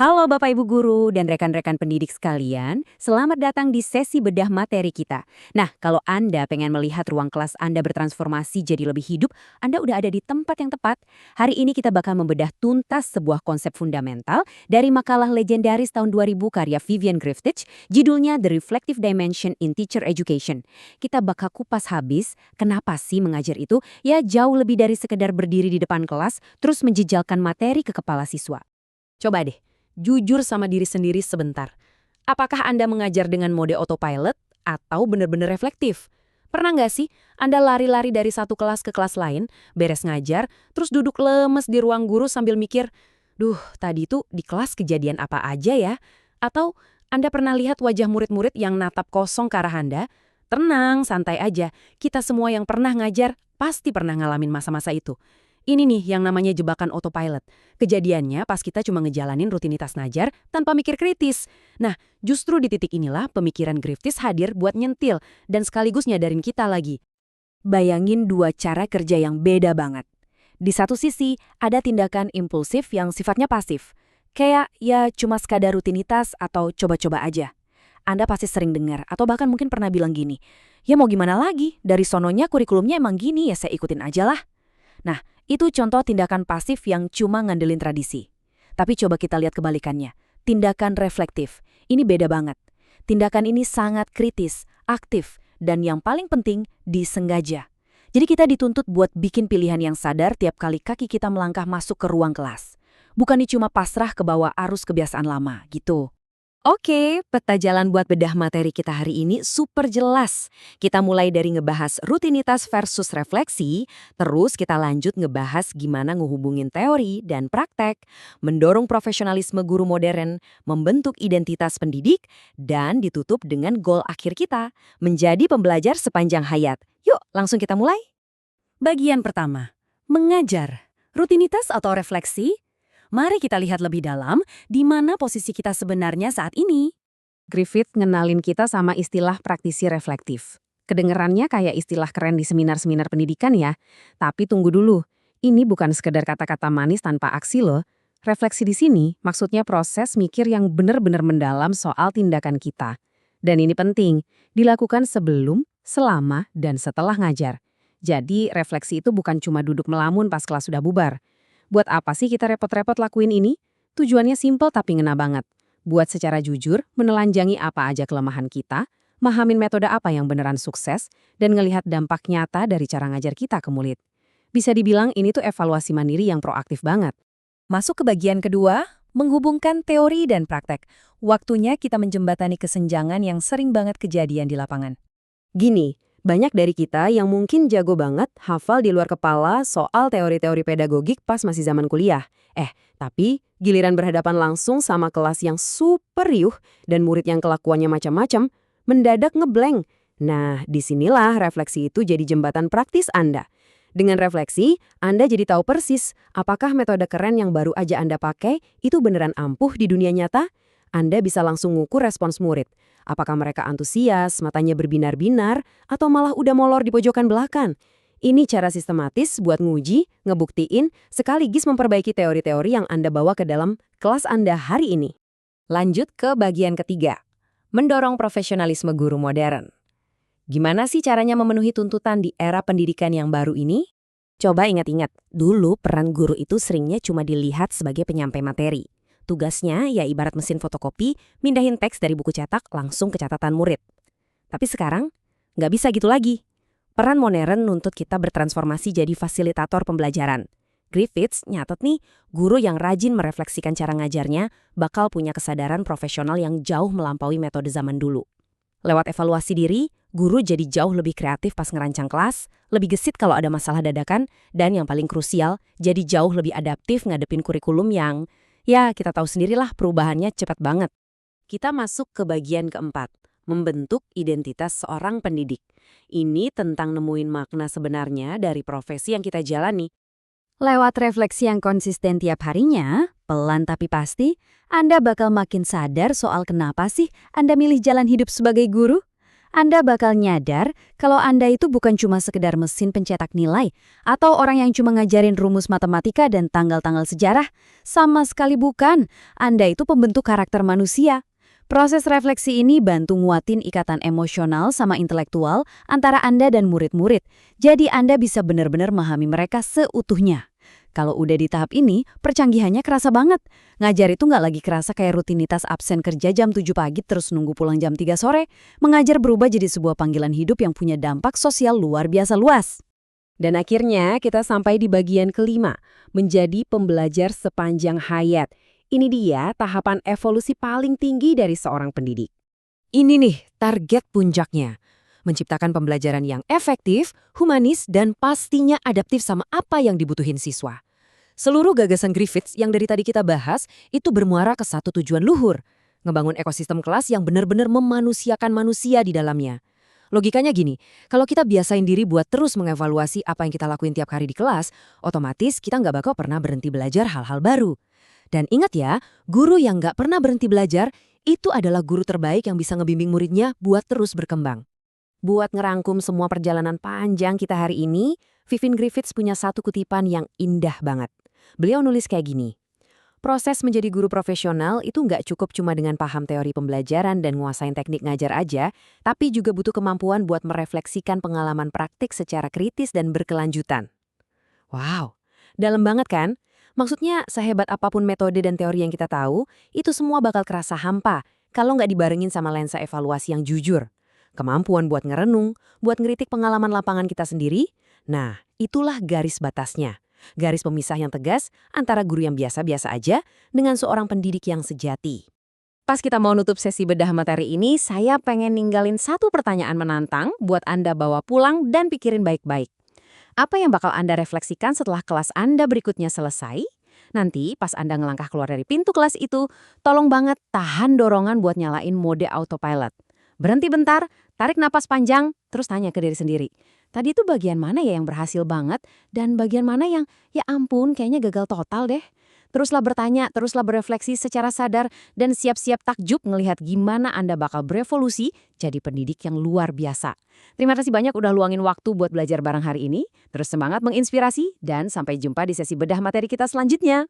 Halo Bapak Ibu Guru dan rekan-rekan pendidik sekalian, selamat datang di sesi bedah materi kita. Nah, kalau Anda pengen melihat ruang kelas Anda bertransformasi jadi lebih hidup, Anda udah ada di tempat yang tepat. Hari ini kita bakal membedah tuntas sebuah konsep fundamental dari makalah legendaris tahun 2000 karya Vivian Griffiths, judulnya The Reflective Dimension in Teacher Education. Kita bakal kupas habis, kenapa sih mengajar itu ya jauh lebih dari sekedar berdiri di depan kelas, terus menjejalkan materi ke kepala siswa. Coba deh, jujur sama diri sendiri sebentar. Apakah Anda mengajar dengan mode autopilot atau benar-benar reflektif? Pernah nggak sih Anda lari-lari dari satu kelas ke kelas lain, beres ngajar, terus duduk lemes di ruang guru sambil mikir, duh tadi tuh di kelas kejadian apa aja ya? Atau Anda pernah lihat wajah murid-murid yang natap kosong ke arah Anda? Tenang, santai aja. Kita semua yang pernah ngajar pasti pernah ngalamin masa-masa itu. Ini nih yang namanya jebakan autopilot. Kejadiannya pas kita cuma ngejalanin rutinitas ngajar tanpa mikir kritis. Nah, justru di titik inilah pemikiran Griffiths hadir buat nyentil dan sekaligus nyadarin kita lagi. Bayangin dua cara kerja yang beda banget. Di satu sisi, ada tindakan impulsif yang sifatnya pasif. Kayak ya cuma sekadar rutinitas atau coba-coba aja. Anda pasti sering dengar atau bahkan mungkin pernah bilang gini, ya mau gimana lagi, dari sononya kurikulumnya emang gini ya saya ikutin aja lah. Nah, itu contoh tindakan pasif yang cuma ngandelin tradisi. Tapi coba kita lihat kebalikannya. Tindakan reflektif. Ini beda banget. Tindakan ini sangat kritis, aktif, dan yang paling penting, disengaja. Jadi kita dituntut buat bikin pilihan yang sadar tiap kali kaki kita melangkah masuk ke ruang kelas. Bukan cuma pasrah ke bawah arus kebiasaan lama, gitu. Oke, peta jalan buat bedah materi kita hari ini super jelas. Kita mulai dari ngebahas rutinitas versus refleksi, terus kita lanjut ngebahas gimana ngehubungin teori dan praktek, mendorong profesionalisme guru modern, membentuk identitas pendidik, dan ditutup dengan goal akhir kita, menjadi pembelajar sepanjang hayat. Yuk, langsung kita mulai. Bagian pertama, mengajar. Rutinitas atau refleksi? Mari kita lihat lebih dalam di mana posisi kita sebenarnya saat ini. Griffith ngenalin kita sama istilah praktisi reflektif. Kedengerannya kayak istilah keren di seminar-seminar pendidikan ya. Tapi tunggu dulu, ini bukan sekedar kata-kata manis tanpa aksi loh. Refleksi di sini maksudnya proses mikir yang benar-benar mendalam soal tindakan kita. Dan ini penting, dilakukan sebelum, selama, dan setelah ngajar. Jadi refleksi itu bukan cuma duduk melamun pas kelas sudah bubar. Buat apa sih kita repot-repot lakuin ini? Tujuannya simpel tapi ngena banget. Buat secara jujur, menelanjangi apa aja kelemahan kita, mahamin metode apa yang beneran sukses, dan ngelihat dampak nyata dari cara ngajar kita ke murid. Bisa dibilang ini tuh evaluasi mandiri yang proaktif banget. Masuk ke bagian kedua, menghubungkan teori dan praktek. Waktunya kita menjembatani kesenjangan yang sering banget kejadian di lapangan. Gini, banyak dari kita yang mungkin jago banget hafal di luar kepala soal teori-teori pedagogik pas masih zaman kuliah. Tapi giliran berhadapan langsung sama kelas yang super riuh dan murid yang kelakuannya macam-macam, mendadak ngeblank. Nah, disinilah refleksi itu jadi jembatan praktis Anda. Dengan refleksi, Anda jadi tahu persis apakah metode keren yang baru aja Anda pakai itu beneran ampuh di dunia nyata. Anda bisa langsung ngukur respons murid. Apakah mereka antusias, matanya berbinar-binar, atau malah udah molor di pojokan belakang? Ini cara sistematis buat nguji, ngebuktiin, sekaligus memperbaiki teori-teori yang Anda bawa ke dalam kelas Anda hari ini. Lanjut ke bagian ketiga, mendorong profesionalisme guru modern. Gimana sih caranya memenuhi tuntutan di era pendidikan yang baru ini? Coba ingat-ingat, dulu peran guru itu seringnya cuma dilihat sebagai penyampai materi. Tugasnya ya ibarat mesin fotokopi, mindahin teks dari buku cetak langsung ke catatan murid. Tapi sekarang, nggak bisa gitu lagi. Peran modern nuntut kita bertransformasi jadi fasilitator pembelajaran. Griffiths nyatet nih, guru yang rajin merefleksikan cara ngajarnya bakal punya kesadaran profesional yang jauh melampaui metode zaman dulu. Lewat evaluasi diri, guru jadi jauh lebih kreatif pas ngerancang kelas, lebih gesit kalau ada masalah dadakan, dan yang paling krusial, jadi jauh lebih adaptif ngadepin kurikulum yang ya, kita tahu sendirilah perubahannya cepat banget. Kita masuk ke bagian keempat, membentuk identitas seorang pendidik. Ini tentang nemuin makna sebenarnya dari profesi yang kita jalani. Lewat refleksi yang konsisten tiap harinya, pelan tapi pasti, Anda bakal makin sadar soal kenapa sih Anda milih jalan hidup sebagai guru. Anda bakal nyadar kalau Anda itu bukan cuma sekedar mesin pencetak nilai atau orang yang cuma ngajarin rumus matematika dan tanggal-tanggal sejarah. Sama sekali bukan. Anda itu pembentuk karakter manusia. Proses refleksi ini bantu nguatin ikatan emosional sama intelektual antara Anda dan murid-murid. Jadi Anda bisa benar-benar memahami mereka seutuhnya. Kalau udah di tahap ini, percanggihannya kerasa banget. Ngajar itu nggak lagi kerasa kayak rutinitas absen kerja jam 7 pagi terus nunggu pulang jam 3 sore. Mengajar berubah jadi sebuah panggilan hidup yang punya dampak sosial luar biasa luas. Dan akhirnya kita sampai di bagian kelima, menjadi pembelajar sepanjang hayat. Ini dia tahapan evolusi paling tinggi dari seorang pendidik. Ini nih target puncaknya. Menciptakan pembelajaran yang efektif, humanis, dan pastinya adaptif sama apa yang dibutuhin siswa. Seluruh gagasan Griffiths yang dari tadi kita bahas itu bermuara ke satu tujuan luhur, ngebangun ekosistem kelas yang benar-benar memanusiakan manusia di dalamnya. Logikanya gini, kalau kita biasain diri buat terus mengevaluasi apa yang kita lakuin tiap hari di kelas, otomatis kita nggak bakal pernah berhenti belajar hal-hal baru. Dan ingat ya, guru yang nggak pernah berhenti belajar, itu adalah guru terbaik yang bisa ngebimbing muridnya buat terus berkembang. Buat ngerangkum semua perjalanan panjang kita hari ini, Vivin Griffiths punya satu kutipan yang indah banget. Beliau nulis kayak gini, proses menjadi guru profesional itu nggak cukup cuma dengan paham teori pembelajaran dan nguasain teknik ngajar aja, tapi juga butuh kemampuan buat merefleksikan pengalaman praktik secara kritis dan berkelanjutan. Wow, dalam banget kan? Maksudnya, sehebat apapun metode dan teori yang kita tahu, itu semua bakal kerasa hampa kalau nggak dibarengin sama lensa evaluasi yang jujur. Kemampuan buat ngerenung, buat ngeritik pengalaman lapangan kita sendiri, nah itulah garis batasnya. Garis pemisah yang tegas antara guru yang biasa-biasa aja dengan seorang pendidik yang sejati. Pas kita mau nutup sesi bedah materi ini, saya pengen ninggalin satu pertanyaan menantang buat Anda bawa pulang dan pikirin baik-baik. Apa yang bakal Anda refleksikan setelah kelas Anda berikutnya selesai? Nanti pas Anda ngelangkah keluar dari pintu kelas itu, tolong banget tahan dorongan buat nyalain mode autopilot. Berhenti bentar, tarik napas panjang, terus tanya ke diri sendiri. Tadi itu bagian mana ya yang berhasil banget dan bagian mana yang ya ampun kayaknya gagal total deh. Teruslah bertanya, teruslah berefleksi secara sadar dan siap-siap takjub ngelihat gimana Anda bakal berevolusi jadi pendidik yang luar biasa. Terima kasih banyak udah luangin waktu buat belajar bareng hari ini. Terus semangat menginspirasi dan sampai jumpa di sesi bedah materi kita selanjutnya.